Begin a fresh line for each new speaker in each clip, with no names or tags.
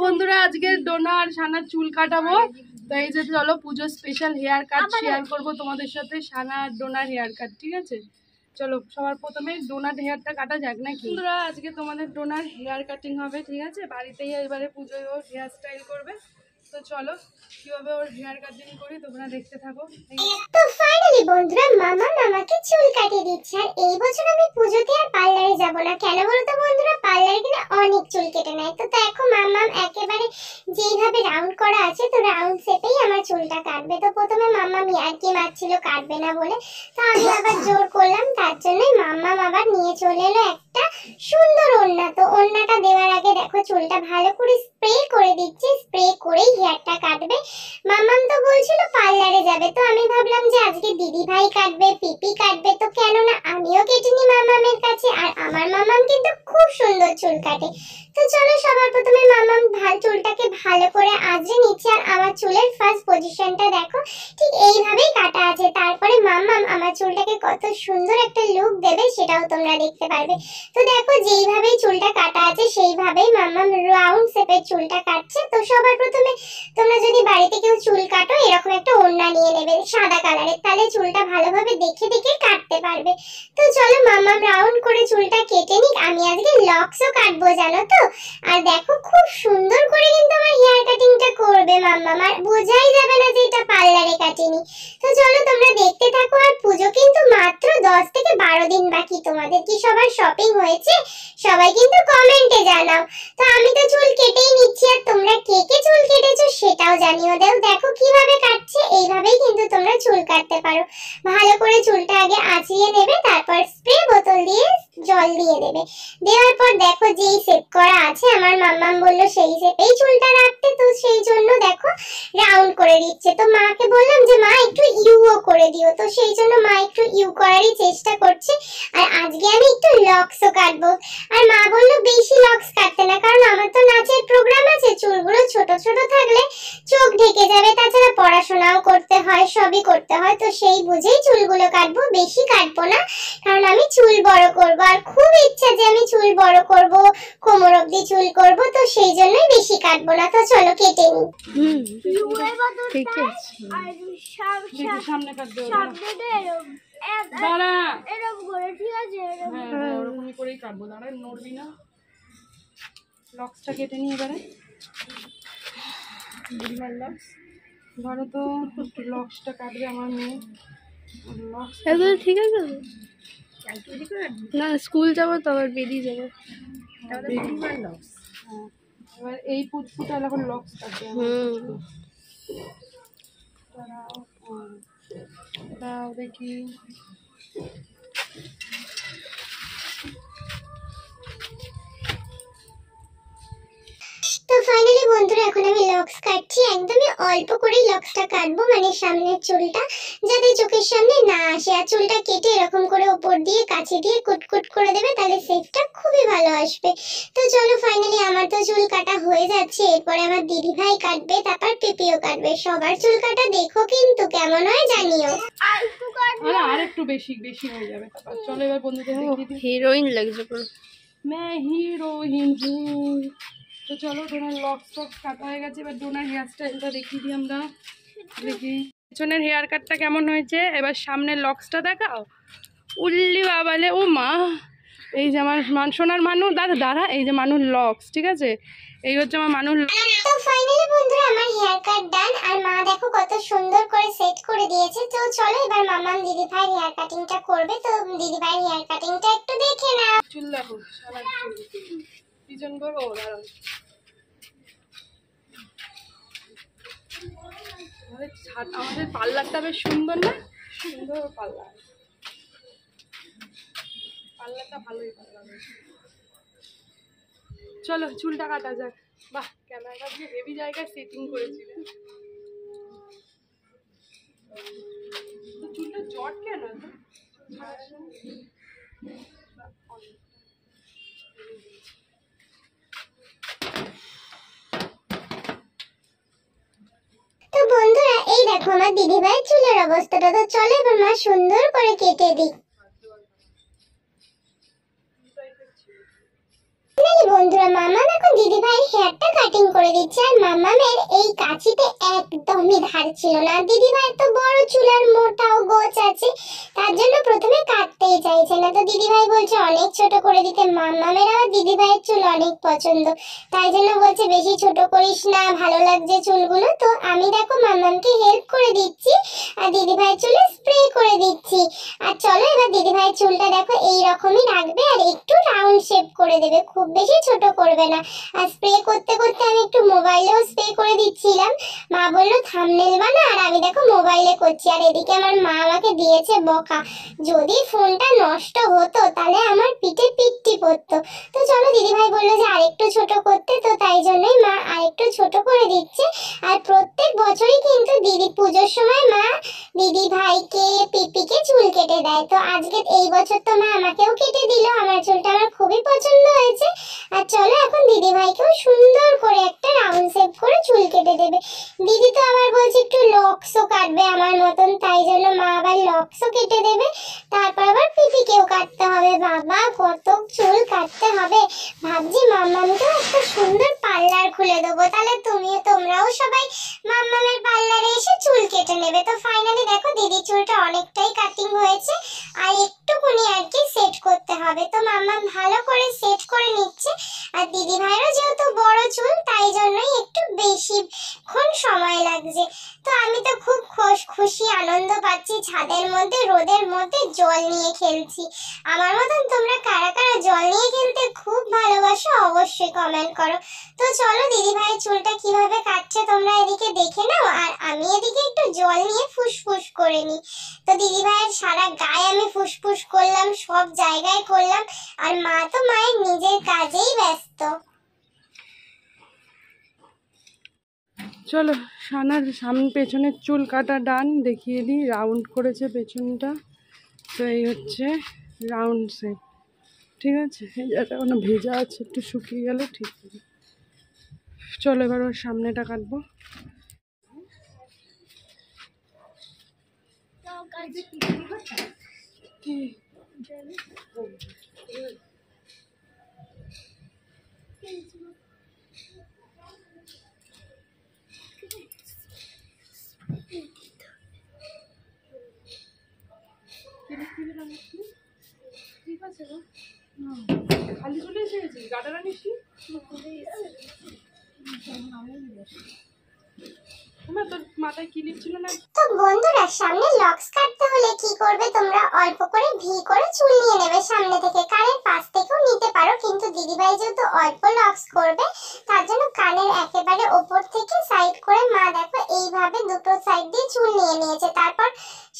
বন্ধুরা আজকে ডোনা আর সানার চুল কাটাবো। তো এই যে চলো পুজো স্পেশাল হেয়ার কাট শেয়ার করবো তোমাদের সাথে, সানা আর ডোনার হেয়ার কাট। ঠিক আছে, চলো সবার প্রথমে ডোনার হেয়ারটা কাটা যাক নাকি। বন্ধুরা আজকে তোমাদের ডোনার হেয়ার কাটিং হবে, ঠিক আছে, বাড়িতেই এবারে পুজোয় ও হেয়ার স্টাইল করবে। তো চলো কিভাবে ওর হেয়ার কাটিং করি তোমরা দেখতে থাকো।
তো ফাইনালি বন্ধুরা মামা আমাকে চুল কাটিয়ে দিচ্ছে। আর এই বছর আমি পুজোতে আর পার্লারে যাব না। কেন বলতো বন্ধুরা, পার্লারে গেলে অনেক চুল কেটে নেয়। তো দেখো মামা একেবারে যেইভাবে রাউন্ড করা আছে, তো রাউন্ড শেপেই আমার চুলটা কাটবে। তো প্রথমে মামা ইয়ার্কি মারছিল কাটবে না বলে, তো আমি আবার জোর করলাম। তার জন্যই মামা আবার নিয়ে চলে এলো একটা সুন্দর ওড়না। তো ওড়নাটা দেওয়ার আগে দেখো চুলটা ভালো করে স্প্রে করে দিচ্ছে, স্প্রে করেই হেয়ারটা কাটবে। মামাম তো বলছিল পার্লারে যাবে, তো আমি ভাবলাম যে আজকে দিদি ভাই কাটবে, পিপি কাটবে, তো কেন না আমিও কেটে নি মামামের কাছে। আর আমার মামাম কিন্তু খুব সুন্দর চুল কাটে। তো চলো সবার প্রথমে মামাম চুলটাকে ভালো করে আঁচড়ে নিচ্ছে। আর আমার চুলের ফার্স্ট পজিশনটা দেখো ঠিক এইভাবেই কাটা আছে। তারপরে মামাম আমার চুলটাকে কত সুন্দর একটা লুক দেবে সেটাও তোমরা দেখতে পারবে। তো দেখো যেইভাবেই চুলটা কাটা আছে সেইভাবেই মামাম রাউন্ড শেপের চুলটা কাটছে। তো সবার প্রথমে তোমরা যদি বাড়িতে কেউ চুল কাটো এরকম একটা ওড়না নিয়ে নেবে সাদা কালারের, তাহলে চুলটা ভালোভাবে দেখে দেখে কাটতে পারবে। তো চলো মামাম রাউন্ড করে চুলটা কেটে নিক। আমি আজকে লক্সও কাটবো জানো তো। আর দেখো খুব সুন্দর করে কিন্তু আমার হেয়ার কাটিংটা করবে মামাম, আর বোঝাই যাবে না যে এটা পার্লারে কাটিনি। তো চলো তোমরা দেখতে থাকো। আর পুজো কিন্তু মাত্র 10 থেকে 12 দিন বাকি। তোমাদের কি সবার শপিং হয়েছে? সবাই কিন্তু কমেন্টে জানাও। তো আমি তো চুল কেটেই নিচ্ছি, আর তোমরা কে কে চুল কেটেছো সেটাও জানিও। দেখো কিভাবে কাটছে, এইভাবেই কিন্তু তোমরা চুল কাটতে পারো। ভালো করে চুলটা আগে আঁচড়িয়ে নেবে, তারপর স্প্রে বোতল দিয়ে জল দিয়ে দেবে। দেওয়ার পর দেখো যেই শেপ করা আছে, আমার মাম্মাম বললো সেই শেপেই চুলটা রাখতে, তো সেই জন্য দেখো রাউন্ড করে দিচ্ছে। তো মাকে বললাম যে মা একটু ইউও করে দিও, তো সেই জন্য মা একটু ইউ করারই চেষ্টা করছে। আর আজকে আমি একটু লক্সও কাটবো। আর মা বললো বেশি লক্স কাটতে না, কারণ আমার তো নাচের প্রোগ্রাম আছে, চুলগুলো ছোট ছোট থাকলে চোখ ঢেকে যাবে, তাছাড়া পড়াশোনাও করতে হয়, সবই করতে হয়। তো সেই বুঝেই চুলগুলো কাটবো, বেশি কাটবো না, কারণ আমি চুল বড় করব। আর খুব ইচ্ছা যে আমি চুল বড় করব, কোমর অবধি চুল করব, তো সেই জন্যই বেশি কাটবো না। তো চলো কেটে নিই।
ঠিক আছে, সামনে কাটবে দাঁড়া,
এরকম করে, ঠিক আছে?
হ্যাঁ ওরকমই করেই কাটবো, দাঁড়া নড়বি না। লক্সটা কেটে নিই এবারে। লক্স ধরো তো, লক্সটা কাটবে আমার মেয়ে। লক্স ঠিক আছে না, স্কুল যাবো তো আবার বেরিয়ে যাবে। এবার এই পুটপুটা এখন লক্স কাটবে। দাও দেখি।
তো ফাইনালি বন্ধুরা এখন আমি লক্স কাটছি। একদমই অল্প করেই লক্সটা কাটবো, মানে সামনের চুলটা যাতে চোখের সামনে না আসে। আর চুলটা কেটে এরকম করে উপর দিয়ে কাছে দিয়ে কুটকুট করে দেবে, তাহলে শেপটা খুবই ভালো আসবে। তো চলো ফাইনালি আমার তো চুল কাটা হয়ে যাচ্ছে। এরপরে আমার দিদি ভাই কাটবে, তারপর পিপিও কাটবে। সবার চুল কাটা দেখো কিন্তু কেমন হয় জানিও।
আর একটু বেশি বেশি হয়ে যাবে। তারপর চলো এবার বন্ধুদের দেখিয়ে দিই। হিরোইন লাগছে পুরো, मैं হিরোইন হুঁ। তো চলো ডোনার লক্স কাটা হয়ে গেছে, এবার ডোনার হেয়ার স্টাইলটা দেখিয়ে দিই আমরা। দেখি পিছনের হেয়ার কাটটা কেমন হয়েছে, এবার সামনের লক্সটা দেখাও। উল্লি বাবালে, ও মা, এই যে আমার সোনার মানু, দাদা দাঁড়া, এই যে মানুর লক্স, ঠিক আছে, এই হচ্ছে আমার মানুর।
তো ফাইনালি বন্ধুরা আমার হেয়ার কাট ডান। আর মা দেখো কত সুন্দর করে সেট করে দিয়েছে। তো চলো এবার মামাম দিদি ভাই হেয়ার কাটিংটা করবে। তো দিদি ভাই হেয়ার কাটিংটা একটু দেখে নাও।
চুল দেখো সারা চুল পিছন করো, দাঁড়াও। আমাদের পার্লারটা বেশ সুন্দর না, সুন্দর পার্লার, পার্লারটা ভালোই পার্লার। চলো চুলটা কাটা যাক। বাহ, ক্যামেরাটা দিয়ে হেভি জায়গায় সেটিং করেছিলেন। তো চুলটা জট কেন?
তো বন্ধুরা এই দেখো আমার দিদি ভাইয়ের চুলের অবস্থাটা। তো চলো এবার মা সুন্দর করে কেটে দিই। বন্ধুরা মামাম এখন দিদি ভাইয়ের হেয়ারটা কাটিং করে দিচ্ছে। আর মামামের এই কাঁচিতে একদমই ধার ছিল না। দিদি ভাইয়ের তো বড় চুল আর মোটাও গোছ আছে, তার জন্য প্রথমে কাটতেই চাইছে না। তো দিদি ভাই বলছে অনেক ছোট করে দিতে। মামামের আবার দিদি ভাইয়ের চুল অনেক পছন্দ, তাই জন্য বলছে বেশি ছোট করিস না, ভালো লাগছে চুলগুলো। তো আমি দেখো মামামকে হেল্প করে দিচ্ছি আর দিদি ভাইয়ের চুলে স্প্রে করে দিচ্ছি। আর চলো এবার দিদি ভাইয়ের চুলটা দেখো এই রকমই রাখবে আর একটু রাউন্ড শেপ করে দেবে, খুব বেশি ছোট করবে না। আর স্প্রে করতে করতে আমি একটু মোবাইলেও স্প্রে করে দিচ্ছিলাম। মা বললো থাম্বনেল বানা, আর আমি দেখো মোবাইলে করছি। আর এদিকে আমার মা আমাকে দিয়েছে বকা, যদি ফোনটা নষ্ট হতো তাহলে আমার পিঠে পিট্টি পড়তো। তো চলো দিদি ভাই বললো যে আরেকটু ছোট করতে, তো তাই জন্যই মা আরেকটু ছোট করে দিচ্ছে। আর প্রত্যেক বছরই কিন্তু দিদি পুজোর সময় মা দিদি ভাইকে পিপিকে চুল কেটে দেয়। তো আজকে এই বছর তো মা আমাকেও কেটে দিল, আমার চুলটা আমার খুবই পছন্দ হয়েছে। আর চলো এখন দিদি ভাইকেও সুন্দর করে একটা রাউন্ড শেপ করে চুল কেটে দেবে। দিদি তো আবার বলছে একটু লক্সও কাটবে আমার মতন, তাই জন্য মা আবার লক্সও কেটে দেবে। তারপর আবার পিপিকেও কাটতে হবে। বাবা কত চুল কাটতে হবে। ভাবছি মাম্মামকে একটা সুন্দর পার্লার খুলে দেবো, তাহলে তোমরাও সবাই মাম্মামের পার্লারে এসে চুল কেটে নেবে। তো ফাইনালি দেখো দিদি চুলটা অনেকটাই কাটিং হয়েছে, আর একটুকুনি আর কি সেট করতে হবে। তো মাম্মাম ভালো করে সেট করে নিচ্ছে। আর দিদি ভাইয়েরও যেহেতু বড় চুল, তাই জন্যই একটু বেশিক্ষণ সময় লাগছে। তো আমি তো খুব খুশি আনন্দ পাচ্ছি, ছাদের মধ্যে রোদের মধ্যে জল নিয়ে খেলছি। আমার মতন তোমরা কারা কারা জল নিয়ে খেলতে খুব ভালোবাসো অবশ্যই কমেন্ট করো। তো চলো দিদি ভাইয়ের চুলটা কিভাবে কাটছে তোমরা এদিকে দেখে নাও, আর আমি এদিকে একটু জল নিয়ে ফুসফুস করে নিই। তো দিদি ভাইয়ের সারা গায়ে আমি ফুসফুস করলাম, সব জায়গায় করলাম। আর মা তো মায়ের নিজের কাজেই ব্যস্ত।
চলো সানার সামনে পেছনের চুল কাটা ডান, দেখিয়ে দিই। রাউন্ড করেছে পেছনটা, তো এই হচ্ছে রাউন্ড শেপ। ঠিক আছে, এই জায়গাটা এখনো ভেজা আছে, একটু শুকিয়ে গেলে ঠিক হবে। চলো এবার ওর সামনেটা কাটবো। কি ঠিক আছে গো, খালি চলে এসেছি, গাটা রানিস কি তোর মাথায় ক্লিপ ছিল না?
তো বন্ধুরা সামনে লক্স কাটতে হলে কি করবে তোমরা, অল্প করে ভি করে চুল নিয়ে নেবে সামনে থেকে। কানের পাশ থেকেও নিতে পারো, কিন্তু দিদিভাই যেহেতু অল্প লক্স করবে তার জন্য কানের একেবারে ওপর থেকে সাইড করে মা দেখো এইভাবে দুটো সাইড দিয়ে চুল নিয়ে নিয়েছে। তারপর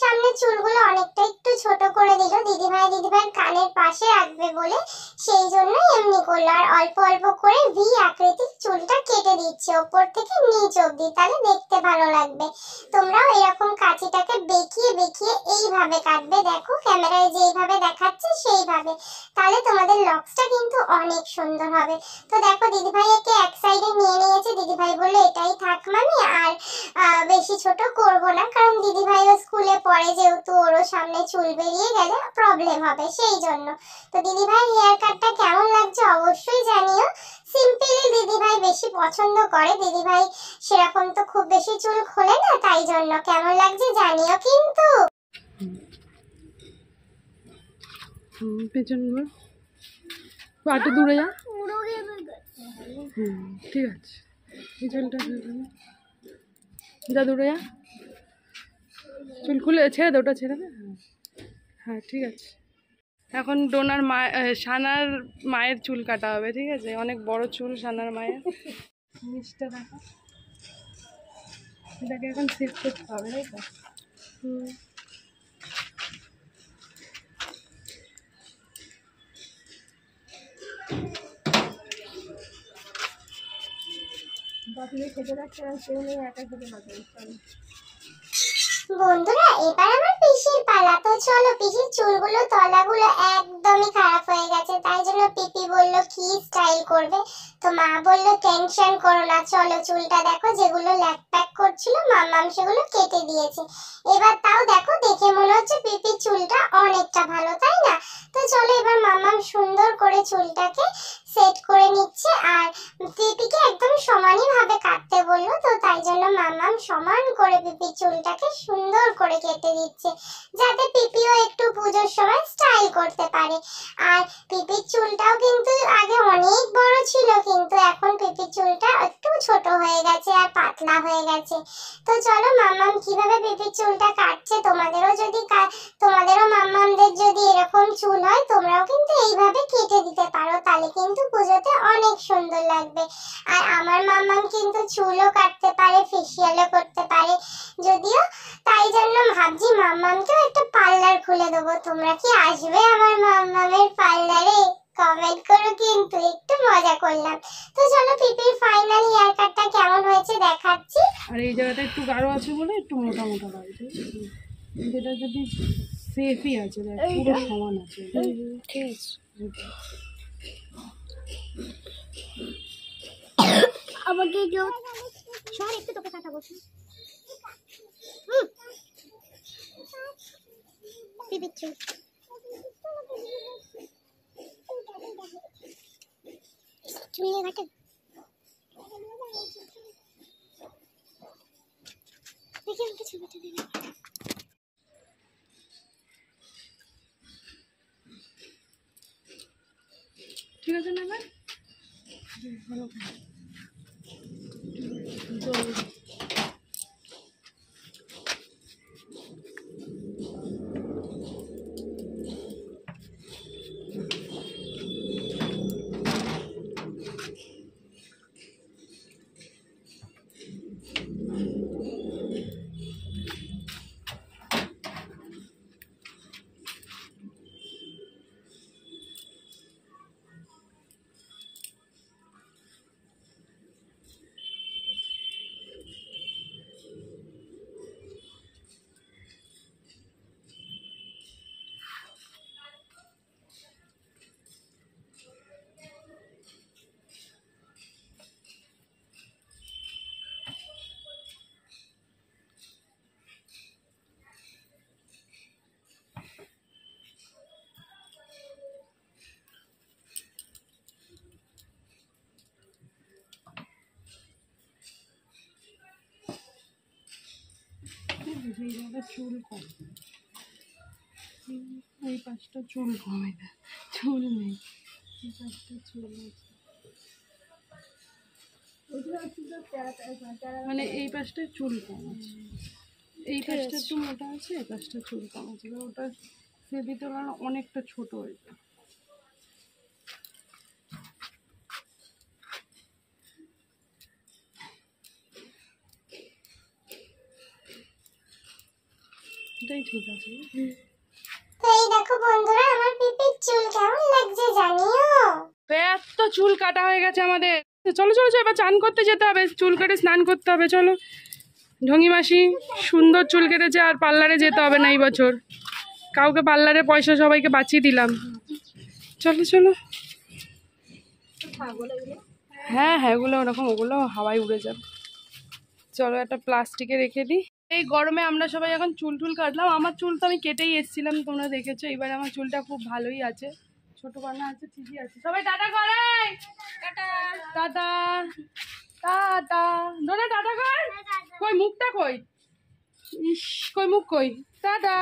সামনে চুলগুলো অনেকটা একটু ছোট করে দিল। দিদিভাই কানের পাশে রাখবে বলে সেই জন্যই এমনি করলো। আর অল্প অল্প করে ভি আকৃতির চুলটা কেটে দিচ্ছে ওপর থেকে নিচ অবধি, তাহলে দেখতে ভালো লাগবে। তোমরাও এরকম কাঁচিটাকে বেঁকিয়ে বেঁকিয়ে এইভাবে কাটবে, দেখো ক্যামেরায় যেইভাবে দেখাচ্ছে সেইভাবে, তাহলে তোমাদের লক্সটা কিন্তু অনেক সুন্দর হবে। তো দেখো দিদিভাই একে এক সাইডে নিয়ে নিয়েছে। দিদিভাই বললো এটাই থাক মামি, আর বেশি ছোট করব না, কারণ দিদিভাইও স্কুলে পড়ে, যেহেতু ওরও সামনে চুল বেরিয়ে গেলে প্রবলেম হবে সেই জন্য। তো দিদিভাই হেয়ার কাটটা কেমন লাগছে অবশ্যই জানিও। সিম্পলি দিদিভাই বেশি পছন্দ করে, দিদিভাই সেরকম তো খুব বেশি চুল খোলে না, তাই জন্য কেমন লাগছে জানিও কিন্তু।
পেছন একটু দূরে যা। ঠিক আছে, এই চুলটা যা দূরে যা, চুল খুলে ছেড়ে দে, ওটা ছেড়ে দে। হ্যাঁ ঠিক আছে, এখন ডোনার সানার মায়ের চুল কাটা হবে। ঠিক আছে, অনেক বড় চুল সানার মায়ের। নিচটা দেখো, এটাকে এখন সেট করতে হবে, তাই তো?
বন্ধুরা এবার আমার পিসির পালা। তো চলো পিসির চুলগুলো তলাগুলো একদমই খারাপ হয়ে গেছে, তাই জন্য পিপি বললো কি স্টাইল করবে। তো মা বললো টেনশন করো না, চলো চুলটা দেখো যেগুলো ল্যাক প্যাক করছিল মাম্মাম সেগুলো কেটে দিয়েছে। এবার তাও দেখো দেখে মনে হচ্ছে পিপির চুলটা অনেকটা ভালো, তাই না? তো চলো এবার মাম্মাম সুন্দর করে চুলটাকে সেট করে নিচ্ছে, আর পিপিকে একদম সমানই ভাবে কাটতে বললো, তো তাই জন্য মাম্মাম সমান করে পিপির চুলটাকে সুন্দর করে কেটে দিচ্ছে, যাতে পিপিও একটু পুজোর সময় স্টাইল করতে পারে। আর পিপির চুলটাও কিন্তু আগে অনেক বড় ছিল, কিন্তু এখন পিপির চুলটা একটু ছোট হয়ে গেছে আর পাতলা হয়ে গেছে। তো চলো মাম্মাম কিভাবে পিপির চুলটা কাটছে, তোমাদেরও মাম্মামদের যদি এরকম চুল হয় তোমরাও কিন্তু এইভাবে কেটে দিতে পারো, তাহলে কিন্তু পুজোতে অনেক সুন্দর লাগবে। আর আমার মাম্মাম কিন্তু চুলও কাটতে পারে, ফেসিয়ালও করতে পারে যদিও, তাই জন্য ভাবছি মাম্মামকেও একটা পার্লার খুলে দেবো। তোমরা কি আসবে আমার মাম্মামের পার্লারে? কমেন্ট করো কিন্তু, একটু মজা করলাম। তো চলো পিপির ফাইনাল হেয়ার কাটটা কেমন হয়েছে দেখাচ্ছি।
আর এই জায়গাটা একটু গাঢ় আছে বলে একটু মোটা মোটা লাগছে, যেটা যদি সেফই আছে, পুরো সমান আছে। ঠিক আছে,
আমাকে সর একটু তোকে কাটাবো। পিপির চুল চুলে কাটে দেখি আমাকে ছবিটা দিলে।
ঠিক আছে না ভাই, ভালো জল চুল কম, এই পাশটা চুল কমে না, চুল নেই, এই পাশটা চুল আছে, মানে এই পাশটায় চুল কম আছে, এই পাশটা একটু মোটা আছে, এই পাশটা চুল কম আছে, ওটা সেদি তোলার অনেকটা ছোট হয়েছে। এটাই ঠিক আছে।
তো এই দেখো বন্ধুরা আমার পিপির চুল কেমন লাগছে জানিও।
এত চুল কাটা হয়ে গেছে আমাদের, চলো চলো চলো এবার চান করতে যেতে হবে, চুল কেটে স্নান করতে হবে। চলো, ঢঙ্গি মাসি সুন্দর চুল কেটেছে, আর পার্লারে যেতে হবে না এই বছর, কাউকে পার্লারে পয়সা সবাইকে বাঁচিয়ে দিলাম। চলো চলো, হ্যাঁ হ্যাঁ ওগুলো ওরকম, ওগুলো হাওয়ায় উড়ে যাবে। চলো একটা প্লাস্টিকে রেখে দিই। এই গরমে আমরা সবাই এখন চুল টুল কাটলাম, আমার চুল তো আমি কেটেই এসেছিলাম, তোমরা দেখেছো। এবার আমার চুলটা খুব ভালোই আছে, ছোট বানা আছে, ঠিকই আছে। সবাই টাটা করে, টাটা টাটা টাটা, ধরে টাটা কর, কই মুখটা কই, ইস কই মুখ কই, টাটা।